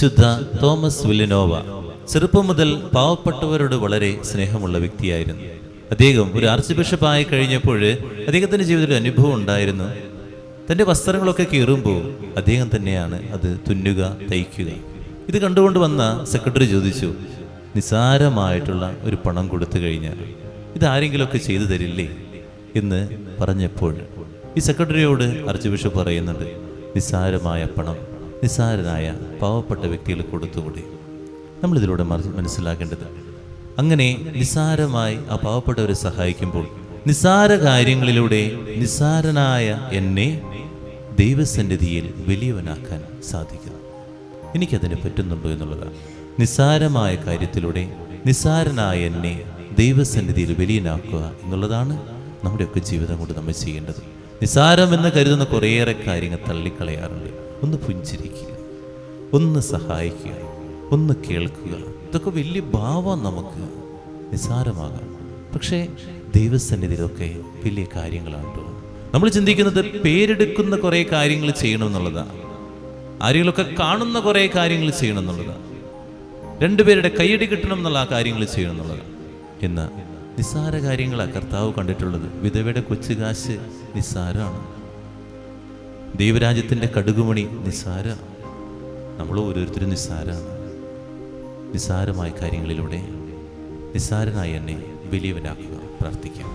ശുദ്ധ തോമസ് വില്ലിനോവ ചെറുപ്പം മുതൽ പാവപ്പെട്ടവരോട് വളരെ സ്നേഹമുള്ള വ്യക്തിയായിരുന്നു. അദ്ദേഹം ഒരു ആർച്ച് ബിഷപ്പായി കഴിഞ്ഞപ്പോൾ അദ്ദേഹത്തിൻ്റെ ജീവിതത്തിൽ അനുഭവം ഉണ്ടായിരുന്നു. തൻ്റെ വസ്ത്രങ്ങളൊക്കെ കീറുമ്പോൾ അദ്ദേഹം തന്നെയാണ് അത് തുന്നുക, തയ്ക്കുക. ഇത് കണ്ടുകൊണ്ട് വന്ന സെക്രട്ടറി ചോദിച്ചു, നിസാരമായിട്ടുള്ള ഒരു പണം കൊടുത്തു കഴിഞ്ഞാൽ ഇതാരെങ്കിലുമൊക്കെ ചെയ്തു തരില്ലേ എന്ന് പറഞ്ഞപ്പോൾ ഈ സെക്രട്ടറിയോട് ആർച്ച് ബിഷപ്പ് പറയുന്നുണ്ട്, നിസാരമായ പണം നിസാരനായ പാവപ്പെട്ട വ്യക്തികൾ കൊടുത്തുകൂടി. നമ്മളിതിലൂടെ മനസ്സിലാക്കേണ്ടത്, അങ്ങനെ നിസാരമായി ആ പാവപ്പെട്ടവരെ സഹായിക്കുമ്പോൾ നിസാര കാര്യങ്ങളിലൂടെ നിസാരനായ എന്നെ ദൈവസന്നിധിയിൽ വലിയവനാക്കാൻ സാധിക്കുന്നു. എനിക്കതിന് പറ്റുന്നുണ്ടോ എന്നുള്ളതാണ്. നിസാരമായ കാര്യത്തിലൂടെ നിസാരനായ എന്നെ ദൈവസന്നിധിയിൽ വലിയനാക്കുക എന്നുള്ളതാണ് നമ്മുടെയൊക്കെ ജീവിതം കൊണ്ട് നമ്മൾ ചെയ്യേണ്ടത്. നിസാരമെന്ന് കരുതുന്ന കുറേയേറെ കാര്യങ്ങൾ തള്ളിക്കളയാറുണ്ട്. ഒന്ന് പുഞ്ചിരിക്കുക, ഒന്ന് സഹായിക്കുക, ഒന്ന് കേൾക്കുക, ഇതൊക്കെ വലിയ ഭാവം നമുക്ക് നിസാരമാകാം. പക്ഷേ ദൈവസന്നിധിയിലൊക്കെ വലിയ കാര്യങ്ങളാണ്. നമ്മൾ ചിന്തിക്കുന്നത് പേരെടുക്കുന്ന കുറേ കാര്യങ്ങൾ ചെയ്യണമെന്നുള്ളതാണ്, ആരെങ്കിലുമൊക്കെ കാണുന്ന കുറേ കാര്യങ്ങൾ ചെയ്യണം എന്നുള്ളതാണ്, രണ്ടുപേരുടെ കൈയടി കിട്ടണം എന്നുള്ള ആ കാര്യങ്ങൾ ചെയ്യണം എന്നുള്ളതാണ്. എന്നാൽ നിസ്സാര കാര്യങ്ങളാണ് കർത്താവ് കണ്ടിട്ടുള്ളത്. വിധവയുടെ കൊച്ചുകാശ് നിസ്സാരമാണ്, ദൈവരാജ്യത്തിൻ്റെ കടുകുമണി നിസ്സാരമാണ്. നമ്മൾ ഓരോരുത്തരും നിസ്സാരമാണ്. നിസ്സാരമായ കാര്യങ്ങളിലൂടെ നിസ്സാരനായി എന്നെ വലിയവനാക്കുക. പ്രാർത്ഥിക്കാം.